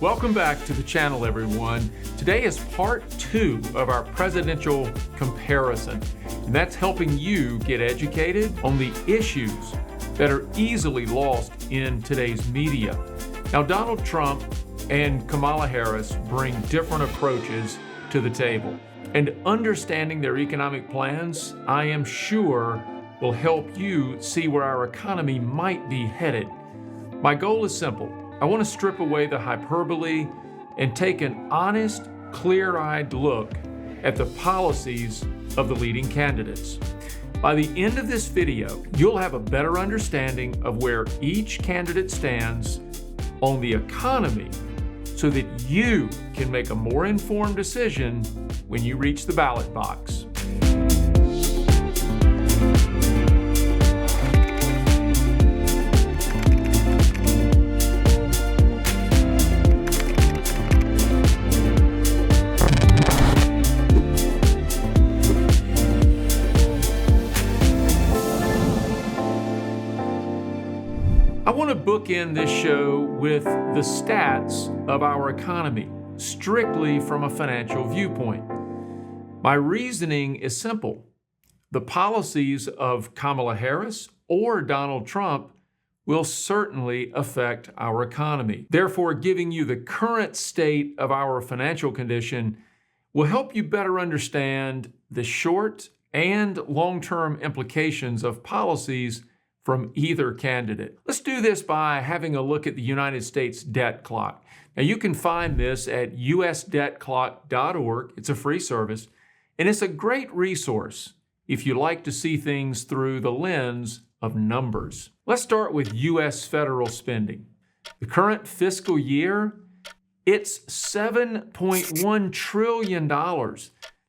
Welcome back to the channel, everyone. Today is part 2 of our presidential comparison, and that's helping you get educated on the issues that are easily lost in today's media. Now, Donald Trump and Kamala Harris bring different approaches to the table, and understanding their economic plans, I am sure, will help you see where our economy might be headed. My goal is simple. I want to strip away the hyperbole and take an honest, clear-eyed look at the policies of the leading candidates. By the end of this video, you'll have a better understanding of where each candidate stands on the economy so that you can make a more informed decision when you reach the ballot box. I want to bookend this show with the stats of our economy, strictly from a financial viewpoint. My reasoning is simple. The policies of Kamala Harris or Donald Trump will certainly affect our economy. Therefore, giving you the current state of our financial condition will help you better understand the short and long-term implications of policies from either candidate. Let's do this by having a look at the United States debt clock. Now, you can find this at usdebtclock.org. It's a free service, and it's a great resource if you like to see things through the lens of numbers. Let's start with U.S. federal spending. The current fiscal year, it's $7.1 trillion.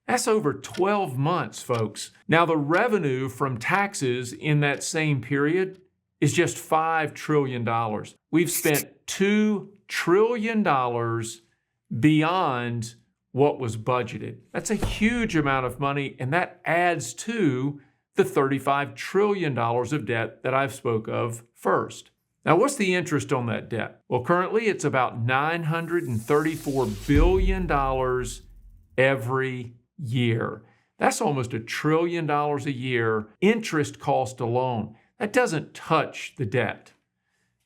That's over 12 months, folks. Now, the revenue from taxes in that same period is just $5 trillion. We've spent $2 trillion beyond what was budgeted. That's a huge amount of money, and that adds to the $35 trillion of debt that I've spoke of first. Now, what's the interest on that debt? Well, currently it's about $934 billion every year. That's almost $1 trillion a year interest cost alone. That doesn't touch the debt.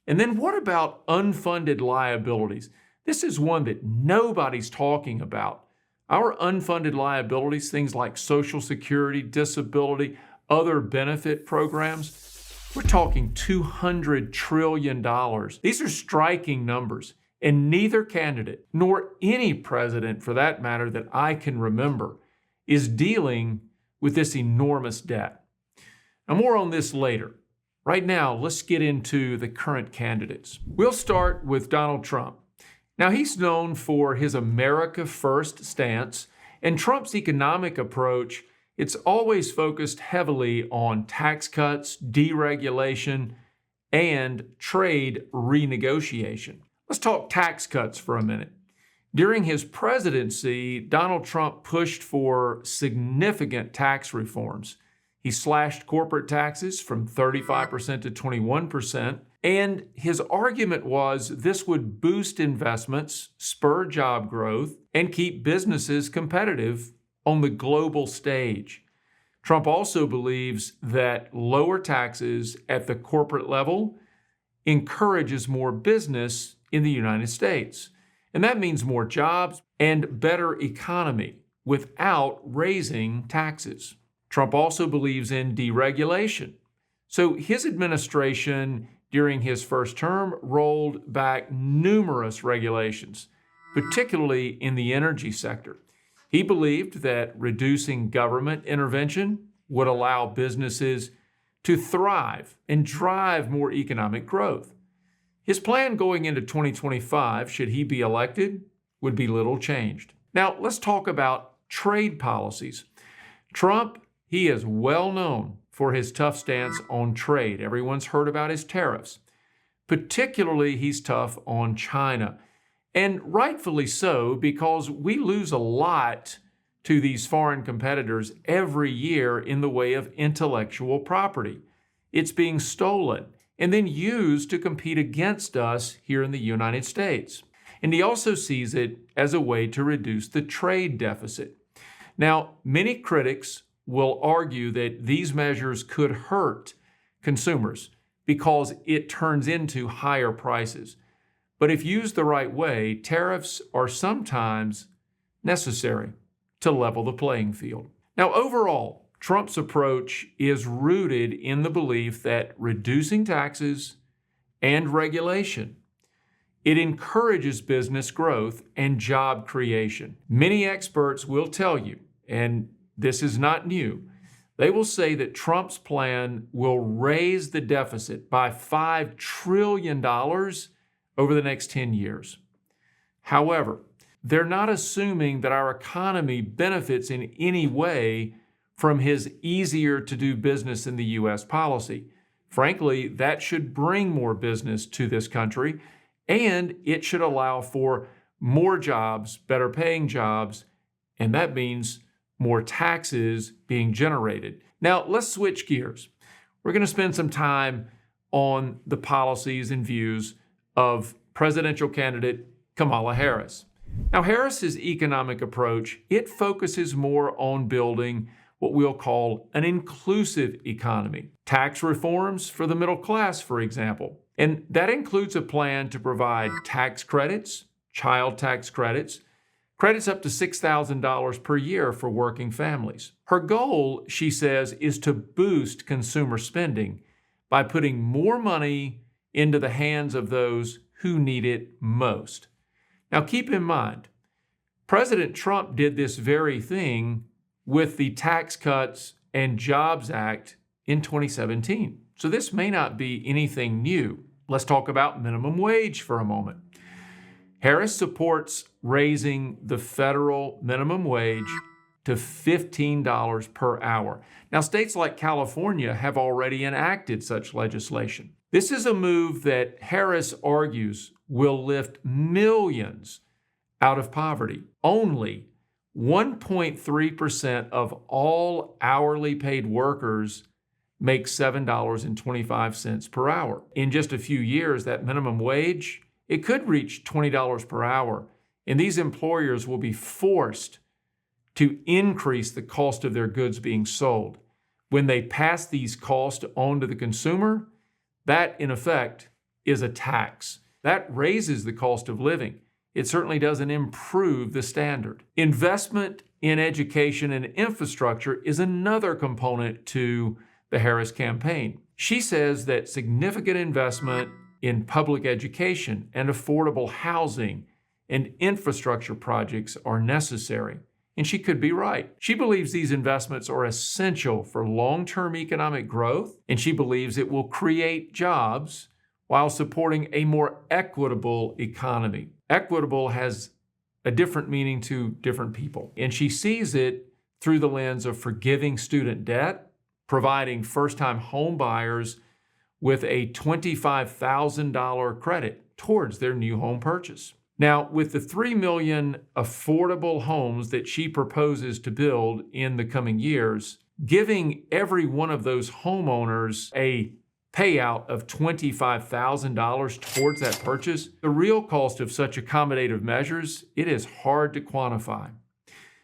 And then what about unfunded liabilities? This is one that nobody's talking about. Our unfunded liabilities, things like Social Security, disability, other benefit programs, we're talking $200 trillion. These are striking numbers. And neither candidate, nor any president for that matter that I can remember, is dealing with this enormous debt. Now, more on this later. Right now, let's get into the current candidates. We'll start with Donald Trump. Now, he's known for his America First stance, and Trump's economic approach, it's always focused heavily on tax cuts, deregulation, and trade renegotiation. Let's talk tax cuts for a minute. During his presidency, Donald Trump pushed for significant tax reforms. He slashed corporate taxes from 35% to 21%, and his argument was this would boost investments, spur job growth, and keep businesses competitive on the global stage. Trump also believes that lower taxes at the corporate level encourages more business in the United States. And that means more jobs and better economy without raising taxes. Trump also believes in deregulation. So his administration during his first term rolled back numerous regulations, particularly in the energy sector. He believed that reducing government intervention would allow businesses to thrive and drive more economic growth. His plan going into 2025, should he be elected, would be little changed. Now, let's talk about trade policies. Trump, he is well known for his tough stance on trade. Everyone's heard about his tariffs. Particularly, he's tough on China. And rightfully so, because we lose a lot to these foreign competitors every year in the way of intellectual property. It's being stolen and then used to compete against us here in the United States. And he also sees it as a way to reduce the trade deficit. Now, many critics will argue that these measures could hurt consumers because it turns into higher prices. But if used the right way, tariffs are sometimes necessary to level the playing field. Now, overall, Trump's approach is rooted in the belief that reducing taxes and regulation, it encourages business growth and job creation. Many experts will tell you, and this is not new, they will say that Trump's plan will raise the deficit by $5 trillion over the next 10 years. However, they're not assuming that our economy benefits in any way from his easier to do business in the U.S. policy. Frankly, that should bring more business to this country, and it should allow for more jobs, better paying jobs, and that means more taxes being generated. Now, let's switch gears. We're going to spend some time on the policies and views of presidential candidate Kamala Harris. Now, Harris's economic approach, it focuses more on building what we'll call an inclusive economy. Tax reforms for the middle class, for example. And that includes a plan to provide tax credits, child tax credits, credits up to $6,000 per year for working families. Her goal, she says, is to boost consumer spending by putting more money into the hands of those who need it most. Now, keep in mind, President Trump did this very thing with the Tax Cuts and Jobs Act in 2017. So this may not be anything new. Let's talk about minimum wage for a moment. Harris supports raising the federal minimum wage to $15 per hour. Now, states like California have already enacted such legislation. This is a move that Harris argues will lift millions out of poverty. Only 1.3% of all hourly paid workers make $7.25 per hour. In just a few years, that minimum wage, it could reach $20 per hour, and these employers will be forced to increase the cost of their goods being sold. When they pass these costs on to the consumer, that, in effect, is a tax. That raises the cost of living. It certainly doesn't improve the standard. Investment in education and infrastructure is another component to the Harris campaign. She says that significant investment in public education and affordable housing and infrastructure projects are necessary. And she could be right. She believes these investments are essential for long-term economic growth, and she believes it will create jobs while supporting a more equitable economy. Equitable has a different meaning to different people, and she sees it through the lens of forgiving student debt, providing first-time home buyers with a $25,000 credit towards their new home purchase. Now, with the 3 million affordable homes that she proposes to build in the coming years, giving every one of those homeowners a payout of $25,000 towards that purchase, the real cost of such accommodative measures, it is hard to quantify.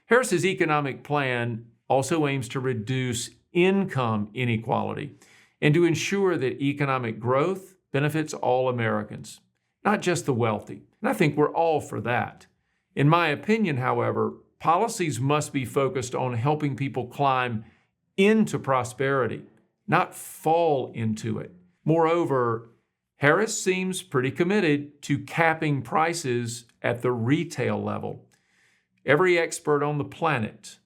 Harris's economic plan also aims to reduce income inequality and to ensure that economic growth benefits all Americans, not just the wealthy. And I think we're all for that. In my opinion, however, policies must be focused on helping people climb into prosperity, not fall into it. Moreover, Harris seems pretty committed to capping prices at the retail level. Every expert on the planet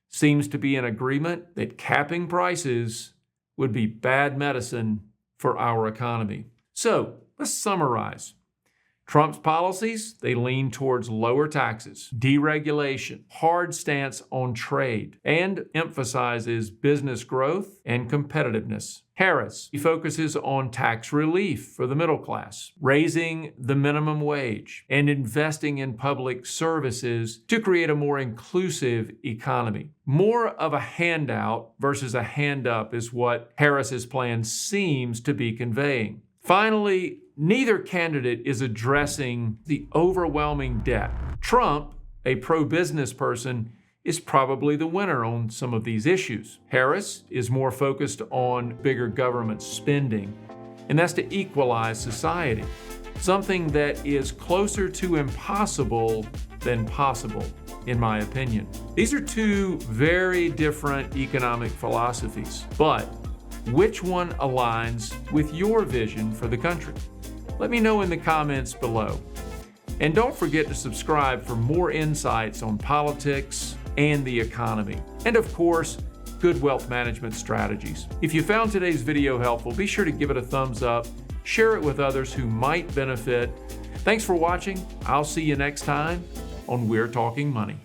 seems to be in agreement that capping prices would be bad medicine for our economy. So, let's summarize. Trump's policies, they lean towards lower taxes, deregulation, hard stance on trade, and emphasizes business growth and competitiveness. Harris, he focuses on tax relief for the middle class, raising the minimum wage, and investing in public services to create a more inclusive economy. More of a handout versus a hand up is what Harris's plan seems to be conveying. Finally, neither candidate is addressing the overwhelming debt. Trump, a pro-business person, is probably the winner on some of these issues. Harris is more focused on bigger government spending, and that's to equalize society, something that is closer to impossible than possible, in my opinion. These are two very different economic philosophies, but which one aligns with your vision for the country? Let me know in the comments below. And don't forget to subscribe for more insights on politics and the economy. And of course, good wealth management strategies. If you found today's video helpful, be sure to give it a thumbs up, share it with others who might benefit. Thanks for watching. I'll see you next time on We're Talking Money.